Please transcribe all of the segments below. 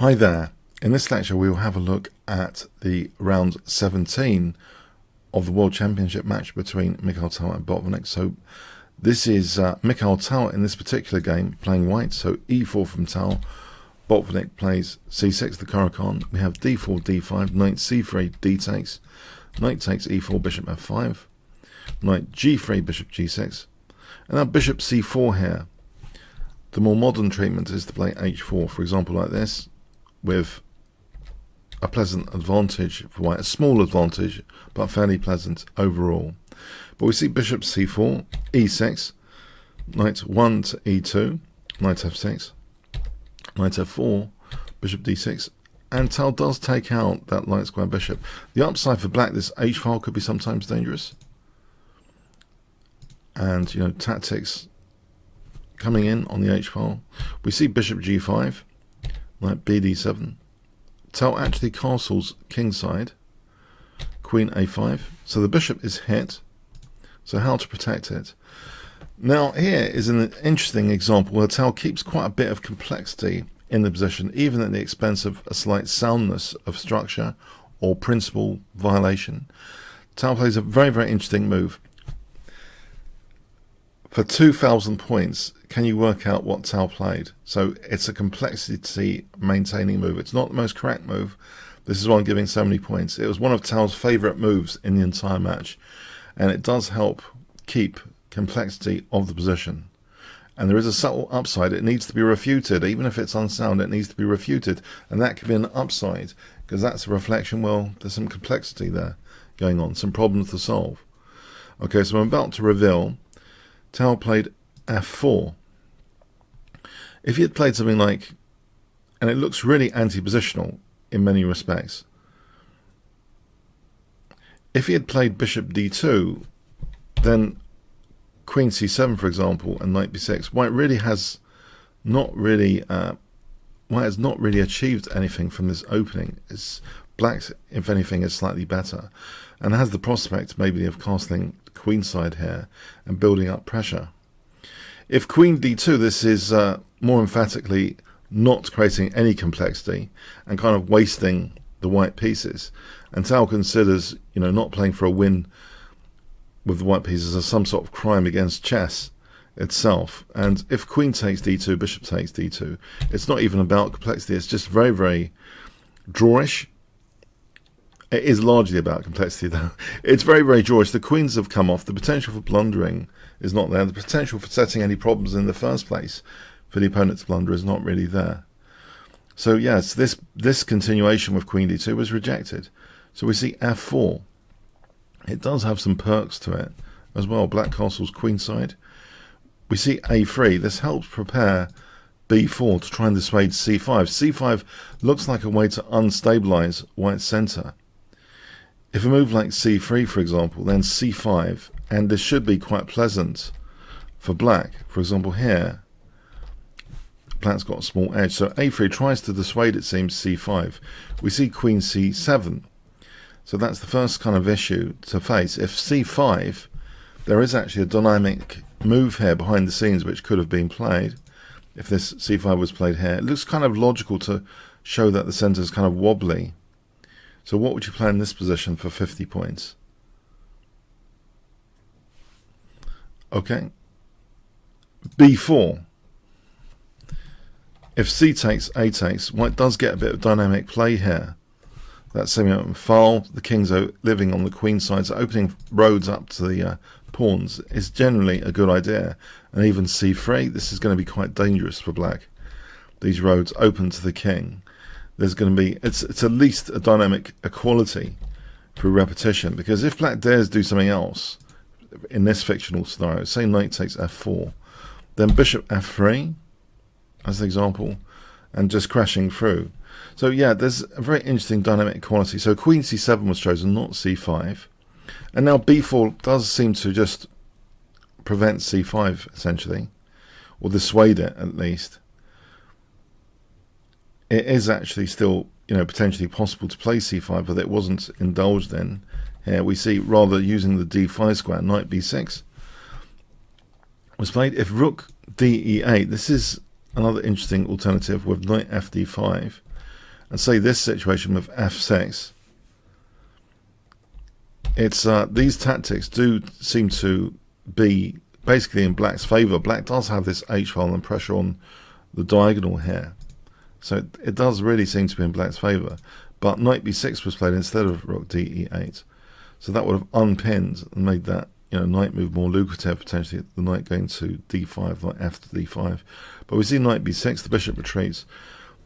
Hi there. In this lecture we will have a look at the round 17 of the World Championship match between Mikhail Tal and Botvinnik. So this is Mikhail Tal in this particular game playing white, so e4 from Tal. Botvinnik plays c6, the Caro-Kann. We have d4, d5, knight c3, d takes, knight takes e4, bishop f5, knight g3, bishop g6, and now bishop c4 here. The more modern treatment is to play h4, for example like this, with a pleasant advantage for white, a small advantage, but fairly pleasant overall. But we see bishop c4, e6, knight 1 to e2, knight f6, knight f4, bishop d6, and Tal does take out that light square bishop. The upside for black, this h-file could be sometimes dangerous. And, you know, tactics coming in on the h-file. We see bishop g5, knight bd7. Tal actually castles kingside, queen a5. So the bishop is hit. So how to protect it? Now here is an interesting example where Tal keeps quite a bit of complexity in the position, even at the expense of a slight soundness of structure or principle violation. Tal plays a very, very interesting move. For 2,000 points, can you work out what Tal played? So it's a complexity maintaining move. It's not the most correct move. This is why I'm giving so many points. It was one of Tal's favourite moves in the entire match. And it does help keep complexity of the position. And there is a subtle upside. It needs to be refuted. Even if it's unsound, it needs to be refuted. And that could be an upside, because that's a reflection, well, there's some complexity there going on, some problems to solve. Okay, so I'm about to reveal Tal played f4. If he had played something like, and it looks really anti-positional in many respects, if he had played bishop d2, then queen c7, for example, and knight b6, white has not really achieved anything from this opening. Black, if anything, is slightly better, and has the prospect maybe of castling queenside here and building up pressure. If queen d2, this is more emphatically not creating any complexity and kind of wasting the white pieces. And Tal considers, you know, not playing for a win with the white pieces as some sort of crime against chess itself. And if queen takes d2, bishop takes d2, it's not even about complexity. It's just very, very drawish. It is largely about complexity, though. It's very, very drawish. The queens have come off. The potential for blundering is not there. The potential for setting any problems in the first place for the opponent to blunder is not really there. So, yes, this continuation with queen d2 was rejected. So we see f4. It does have some perks to it as well. Black castles queenside. We see a3. This helps prepare b4 to try and dissuade c5. c5 looks like a way to unstabilize white's center. If a move like c3, for example, then c5, and this should be quite pleasant for black. For example, here, black's got a small edge. So a3 tries to dissuade, it seems, c5. We see queen c7. So that's the first kind of issue to face. If c5, there is actually a dynamic move here behind the scenes which could have been played. If this c5 was played here, it looks kind of logical to show that the center is kind of wobbly. So what would you play in this position for 50 points? Okay. b4. If c takes, a takes, white does get a bit of dynamic play here. That semi-open file, the kings are living on the queen side, so opening roads up to the pawns is generally a good idea. And even c3, this is going to be quite dangerous for black. These roads open to the king. There's going to be, it's at least a dynamic equality through repetition, because if black dares do something else in this fictional scenario, say knight takes f4, then bishop f3 as an example, and just crashing through. So yeah, there's a very interesting dynamic equality. So queen c7 was chosen, not c5, and now b4 does seem to just prevent c5 essentially, or dissuade it at least. It is actually still, you know, potentially possible to play c5, but it wasn't indulged in. Here we see, rather using the d5 square, knight b6 was played. If rook d e8, this is another interesting alternative with knight fd5. and say this situation with f6, it's these tactics do seem to be basically in black's favour. Black does have this h-file and pressure on the diagonal here, so it does really seem to be in black's favour. But knight b6 was played instead of rook d e8, so that would have unpinned and made that, you know, knight move more lucrative, potentially the knight going to d5, like f to d5. But we see knight b6, the bishop retreats,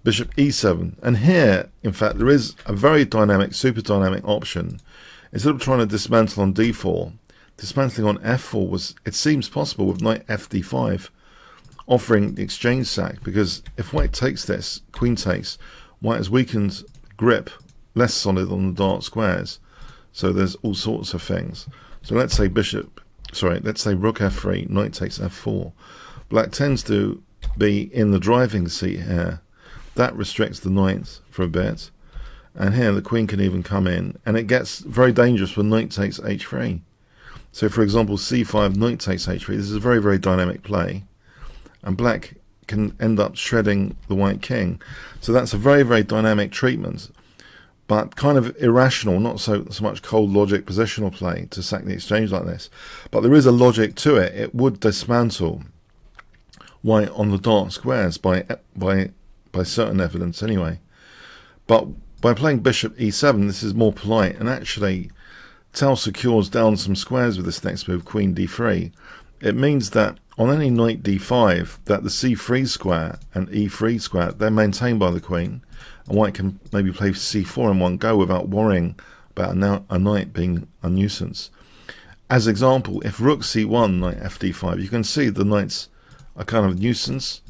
bishop e7, and here, in fact, there is a very dynamic, super dynamic option. Instead of trying to dismantle on d4, dismantling on f4 was, it seems possible with knight fd5, offering the exchange sack, because if white takes this, queen takes, white has weakened grip, less solid on the dark squares, so there's all sorts of things. So let's say let's say rook f3, knight takes f4. Black tends to be in the driving seat here. That restricts the knight for a bit, and here the queen can even come in, and it gets very dangerous when knight takes h3. So for example, c5, knight takes h3, this is a very, very dynamic play, and black can end up shredding the white king. So that's a very, very dynamic treatment, but kind of irrational, not so much cold logic positional play to sack the exchange like this. But there is a logic to it. It would dismantle white on the dark squares by certain evidence anyway. But by playing bishop e7, this is more polite, and actually Tal secures down some squares with this next move, queen d3. It means that on any knight d5, that the c3 square and e3 square, they're maintained by the queen, and white can maybe play c4 in one go without worrying about a knight being a nuisance. As example, if rook c1, knight fd5, you can see the knights are kind of a nuisance,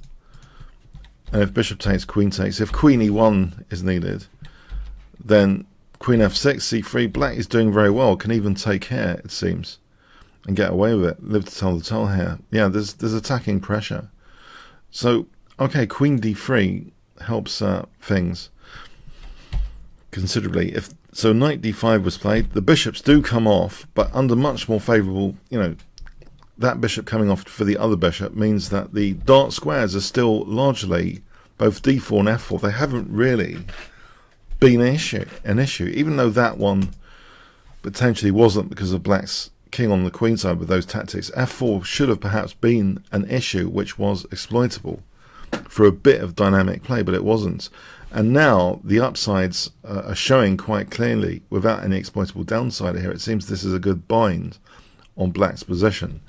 and if bishop takes, queen takes. If queen e1 is needed, then queen f6, c3, black is doing very well, can even take here, it seems, and get away with it. Live to tell the tale here. Yeah, there's attacking pressure. So, okay, queen d3 helps things considerably. If so, knight d5 was played. The bishops do come off, but under much more favourable, you know, that bishop coming off for the other bishop means that the dark squares are still largely both d4 and f4. They haven't really been an issue, even though that one potentially wasn't because of black's king on the queen side with those tactics. f4 should have perhaps been an issue which was exploitable for a bit of dynamic play, but it wasn't. And now the upsides are showing quite clearly without any exploitable downside here. It seems this is a good bind on black's position.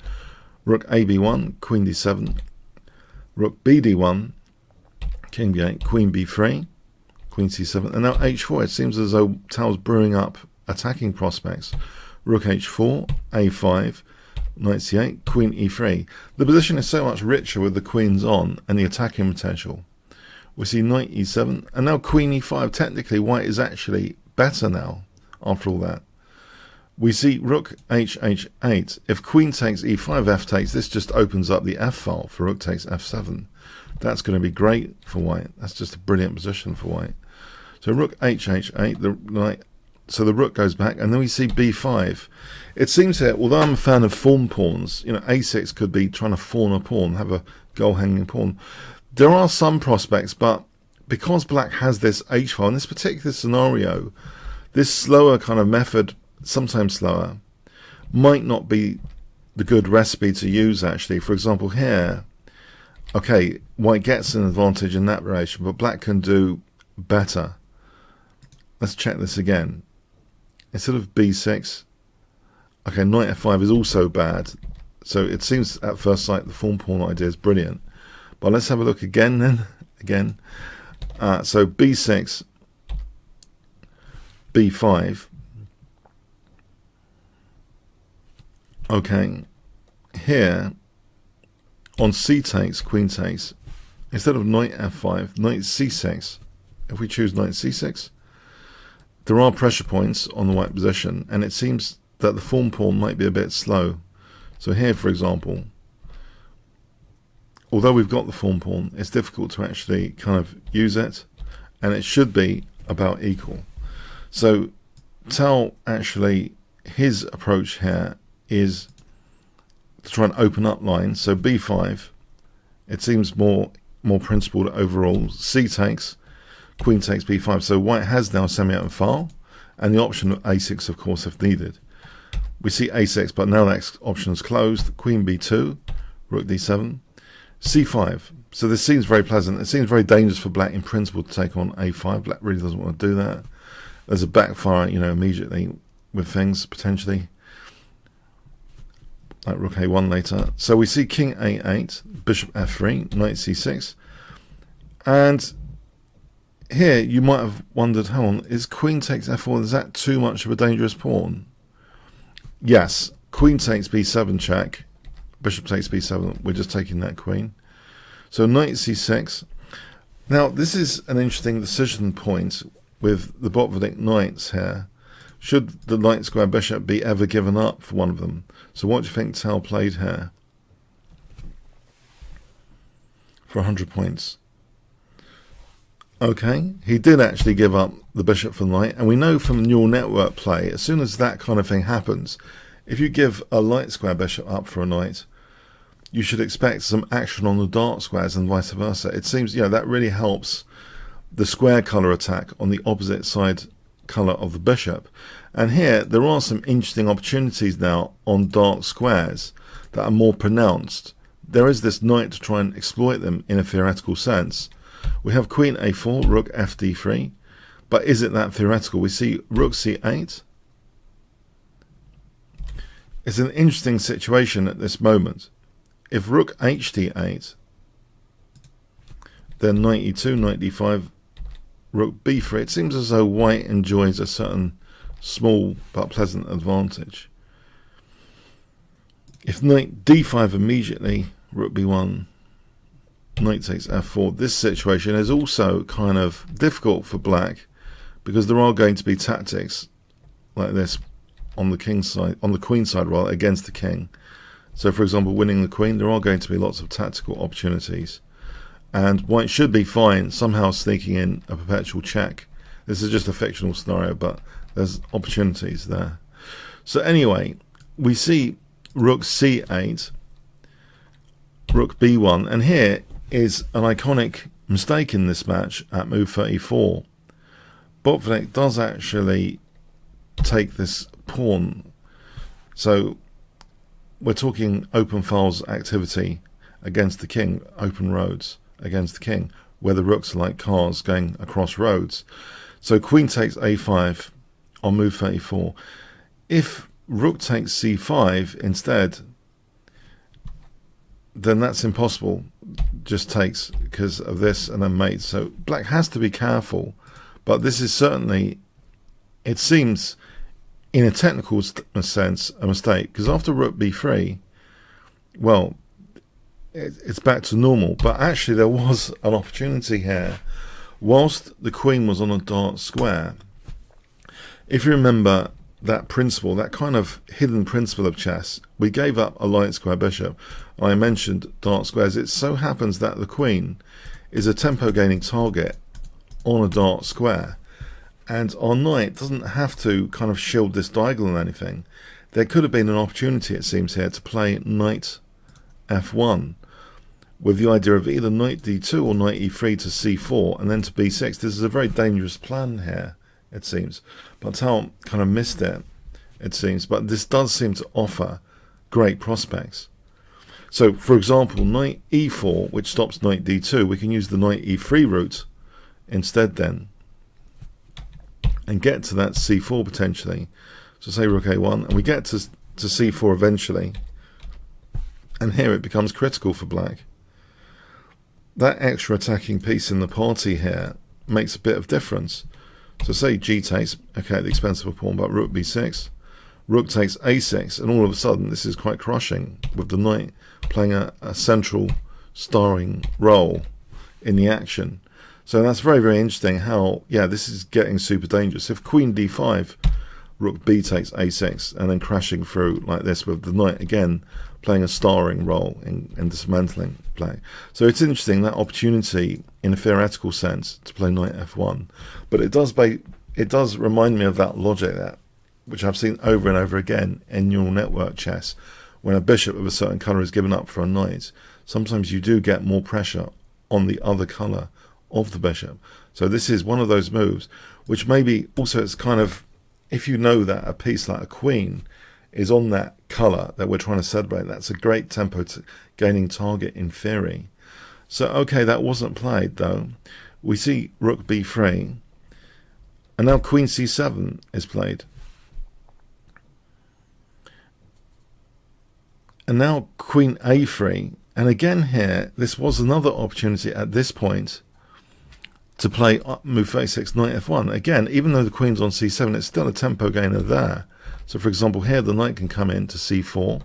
Rook ab1, queen d7, rook bd1, king b8, queen b3, queen c7, and now h4. It seems as though Tal's brewing up attacking prospects. Rook h4, a5, knight c8, queen e3. The position is so much richer with the queens on and the attacking potential. We see knight e7, and now queen e5. Technically, white is actually better now after all that. We see rook h8. If queen takes e5, f takes, this just opens up the f file for rook takes f7. That's going to be great for white. That's just a brilliant position for white. So rook h8, so the rook goes back, and then we see b5. It seems here, although I'm a fan of fawn pawns, you know, a6 could be trying to fawn a pawn, have a goal-hanging pawn. There are some prospects, but because black has this h-file, in this particular scenario, this slower kind of method, sometimes slower, might not be the good recipe to use, actually. For example, here, okay, white gets an advantage in that relation, but black can do better. Let's check this again. Instead of b6, okay, knight f5 is also bad. So it seems at first sight the fawn pawn idea is brilliant. But let's have a look again then. So b6, b5. Okay, here on c takes, queen takes, instead of knight f5, knight c6. If we choose knight c6, there are pressure points on the white position, and it seems that the fawn pawn might be a bit slow. So here, for example, although we've got the fawn pawn, it's difficult to actually kind of use it, and it should be about equal. So Tal actually, his approach here is to try and open up lines. So b5, it seems more principled overall. C takes, queen takes b5. So white has now semi-open file, and the option of a6, of course, if needed. We see a6, but now that option is closed. Queen b2, rook d7, c5. So this seems very pleasant. It seems very dangerous for black in principle to take on a5. Black really doesn't want to do that. There's a backfire, immediately with things, potentially. Like rook a1 later. So we see king a8, bishop f3, knight c6. And here you might have wondered, hold on, is queen takes f4, is that too much of a dangerous pawn? Yes, queen takes b7 check, bishop takes b7, we're just taking that queen. So knight c6. Now this is an interesting decision point with the Botvinnik knights here. Should the knight square bishop be ever given up for one of them? So what do you think Tal played here? For 100 points. Okay, he did actually give up the bishop for the knight, and we know from neural network play, as soon as that kind of thing happens, if you give a light square bishop up for a knight, you should expect some action on the dark squares and vice versa. It seems, that really helps the square colour attack on the opposite side colour of the bishop. And here there are some interesting opportunities now on dark squares that are more pronounced. There is this knight to try and exploit them in a theoretical sense. We have queen a4, rook fd3, but is it that theoretical? We see rook c8. It's an interesting situation at this moment. If rook hd8, then knight e2, knight d5, rook b3, it seems as though white enjoys a certain small but pleasant advantage. If knight d5 immediately, rook b1, knight takes f4, this situation is also kind of difficult for black because there are going to be tactics like this on the king's side, on the queen side rather, against the king. So for example, winning the queen, there are going to be lots of tactical opportunities. And white should be fine somehow sneaking in a perpetual check. This is just a fictional scenario, but there's opportunities there. So anyway, we see rook c8, rook b1, and here is an iconic mistake in this match at move 34. Botvinnik does actually take this pawn. So we're talking open files activity against the king, open roads against the king, where the rooks are like cars going across roads. So queen takes a5 on move 34. If rook takes c5 instead, then that's impossible. Just takes because of this and then mate. So black has to be careful, but this is certainly, it seems in a technical sense, a mistake, because after rook b3, well, it's back to normal. But actually there was an opportunity here whilst the queen was on a dark square. If you remember that principle, that kind of hidden principle of chess, we gave up a light square bishop. I mentioned dark squares. It so happens that the queen is a tempo gaining target on a dark square, and our knight doesn't have to kind of shield this diagonal or anything. There could have been an opportunity, it seems here, to play knight f1 with the idea of either knight d2 or knight e3 to c4 and then to b6. This is a very dangerous plan here, it seems, but Tal kind of missed it, it seems. But this does seem to offer great prospects. So for example, knight e4, which stops knight d2, we can use the knight e3 route instead then and get to that c4 potentially. So say rook a1, and we get to c4 eventually, and here it becomes critical for black. That extra attacking piece in the party here makes a bit of difference. So say g takes, okay, at the expense of a pawn, but rook b6, rook takes a6, and all of a sudden this is quite crushing with the knight playing a central starring role in the action. So that's very, very interesting how, yeah, this is getting super dangerous. If queen d5, rook b takes a6, and then crashing through like this with the knight again playing a starring role in dismantling play. So it's interesting, that opportunity in a theoretical sense to play knight f1, but it does remind me of that logic that which I've seen over and over again in neural network chess. When a bishop of a certain colour is given up for a knight, sometimes you do get more pressure on the other colour of the bishop. So this is one of those moves which maybe also it's kind of, if you know that a piece like a queen is on that colour that we're trying to celebrate, that's a great tempo gaining target in theory. So okay, that wasn't played though. We see rook b3, and now queen c7 is played. And now queen a3, and again here, this was another opportunity at this point to play move 36, knight f1. Again, even though the queen's on c7, it's still a tempo gainer there. So for example, here the knight can come in to c4.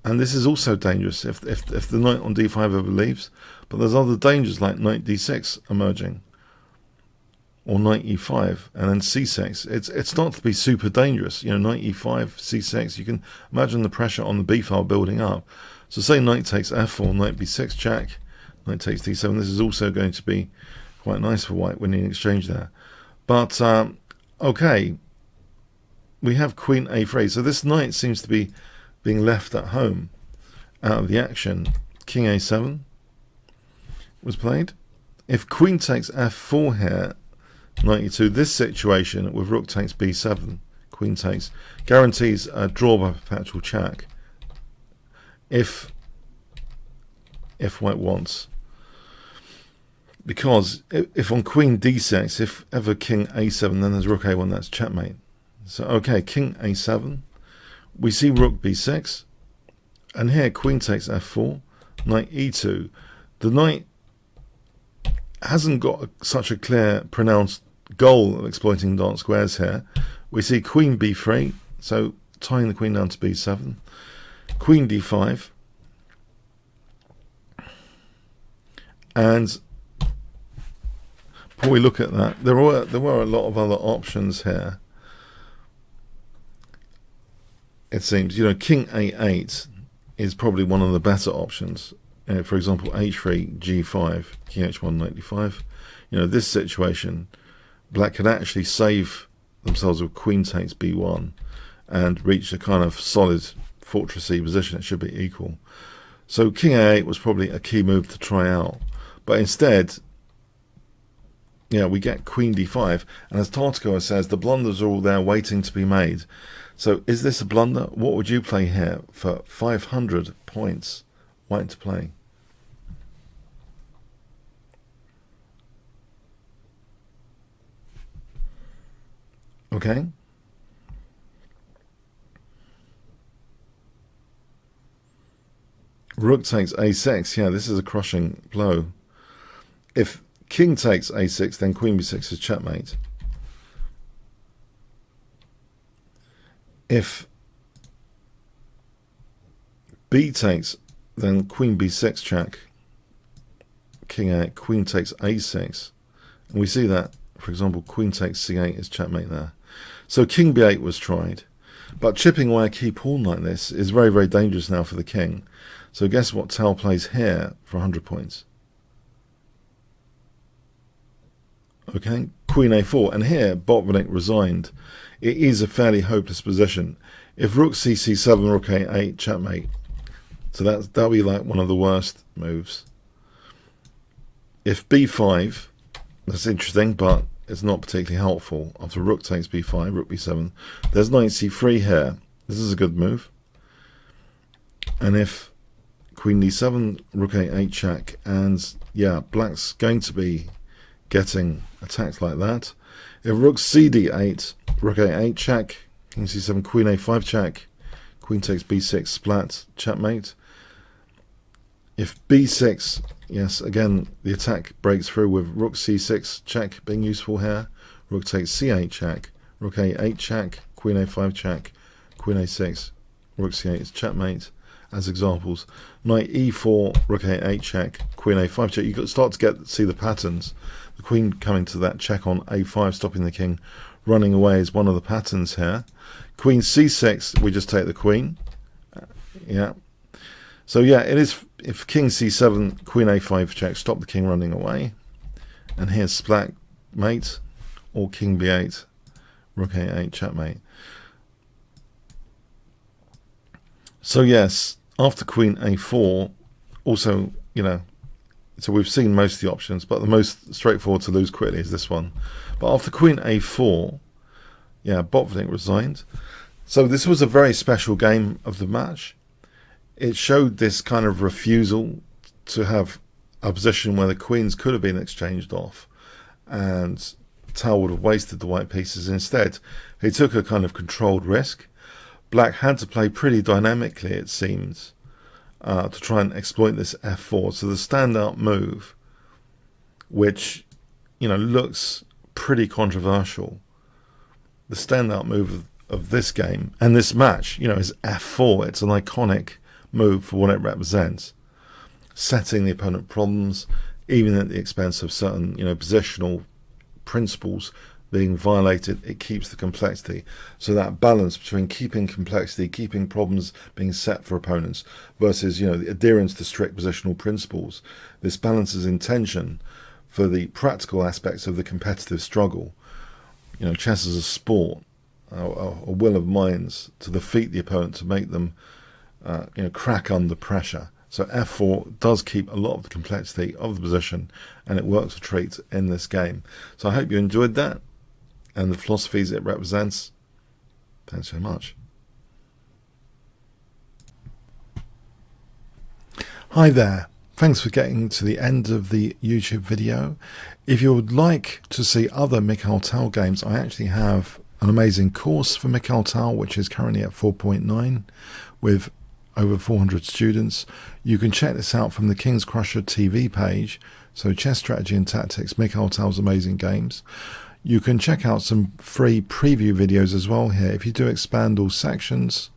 And this is also dangerous if the knight on d5 ever leaves. But there's other dangers like knight d6 emerging. Or knight e5 and then c6. It's not to be super dangerous. You know, knight e5, c6. You can imagine the pressure on the b file building up. So say knight takes f4, knight b6 check, knight takes d7. This is also going to be quite nice for white winning exchange there. But okay, we have queen a3. So this knight seems to be being left at home out of the action. King a7 was played. If queen takes f4 here, knight e2, this situation with rook takes b7, queen takes, guarantees a draw by perpetual check if white wants. Because if on queen d6, if ever king a7, then there's rook a1, that's checkmate. So okay, king a7, we see rook b6, and here queen takes f4, knight e2. The knight hasn't got such a clear, pronounced goal of exploiting dark squares here. We see queen b3, so tying the queen down to b7, queen d5, and before we look at that, there were a lot of other options here. It seems, you know, king a8 is probably one of the better options. For example, h3, g5, king h1, knight d5. You know, this situation, black could actually save themselves with queen takes b1 and reach a kind of solid fortressy position. It should be equal. So king a8 was probably a key move to try out. But instead, yeah, we get queen d5. And as Tartakower says, the blunders are all there waiting to be made. So is this a blunder? What would you play here for 500 points? White to play. Okay. Rook takes a6. Yeah, this is a crushing blow. If king takes a6, then queen b6 is checkmate. If b takes, then queen b6 check. King a8, queen takes a6. And we see that, for example, queen takes c8 is checkmate there. So king b8 was tried. But chipping away a key pawn like this is very, very dangerous now for the king. So guess what Tal plays here for 100 points? Okay, queen a4. And here, Botvinnik resigned. It is a fairly hopeless position. If rook c7, rook a8, checkmate. So that'll be like one of the worst moves. If b5, that's interesting, but it's not particularly helpful. After rook takes b5, rook b7, there's knight c3 here. This is a good move. And if queen d7, rook a8 check, and yeah, black's going to be getting attacked like that. If rook cd8, rook a8 check, king c7, queen a5 check, queen takes b6, splat, checkmate. If b6, yes, again, the attack breaks through with rook c6 check being useful here. Rook takes c8 check, rook a8 check, queen a5 check, queen a6, rook c8 is checkmate as examples. Knight e4, rook a8 check, queen a5 check. You got start to see the patterns. The queen coming to that check on a5, stopping the king running away is one of the patterns here. Queen c6, we just take the queen. Yeah. So yeah, it is, if king c7, queen a5 check, stop the king running away. And here's splat mate, or king b8, rook a8, checkmate. So yes, after queen a4, also, you know, So we've seen most of the options, but the most straightforward to lose quickly is this one. But after queen a4, yeah, Botvinnik resigned. So this was a very special game of the match. It showed this kind of refusal to have a position where the queens could have been exchanged off, and Tal would have wasted the white pieces. Instead, he took a kind of controlled risk. Black had to play pretty dynamically, it seems, to try and exploit this f4. So the standout move, which, you know, looks pretty controversial, the standout move of this game and this match, you know, is f4. It's an iconic move for what it represents, setting the opponent problems, even at the expense of certain, you know, positional principles being violated. It keeps the complexity. So that balance between keeping complexity, keeping problems being set for opponents, versus, you know, the adherence to strict positional principles. This balance is in tension for the practical aspects of the competitive struggle. You know, chess is a sport, a will of minds to defeat the opponent, to make them, you know, crack under pressure. So f4 does keep a lot of the complexity of the position, and it works a treat in this game. So I hope you enjoyed that and the philosophies it represents. Thanks so much. Hi there. Thanks for getting to the end of the YouTube video. If you would like to see other Mikhail Tal games, I actually have an amazing course for Mikhail Tal, which is currently at 4.9 with over 400 students. You can check this out from the Kingscrusher TV page. So Chess Strategy and Tactics, Mikhail Tal's amazing games. You can check out some free preview videos as well here. If you do expand all sections,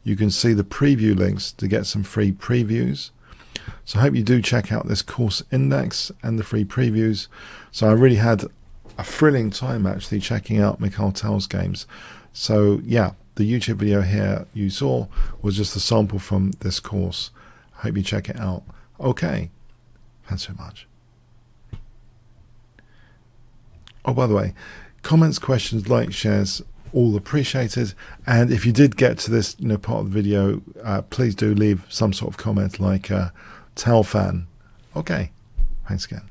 you can see the preview links to get some free previews. So I hope you do check out this course index and the free previews. So I really had a thrilling time actually checking out Mikhail Tal's games. So yeah, the YouTube video here you saw was just a sample from this course. I hope you check it out. Okay, thanks so much. Oh, by the way, comments, questions, likes, shares, all appreciated. And if you did get to this, you know, part of the video, please do leave some sort of comment like Tal fan. Okay, thanks again.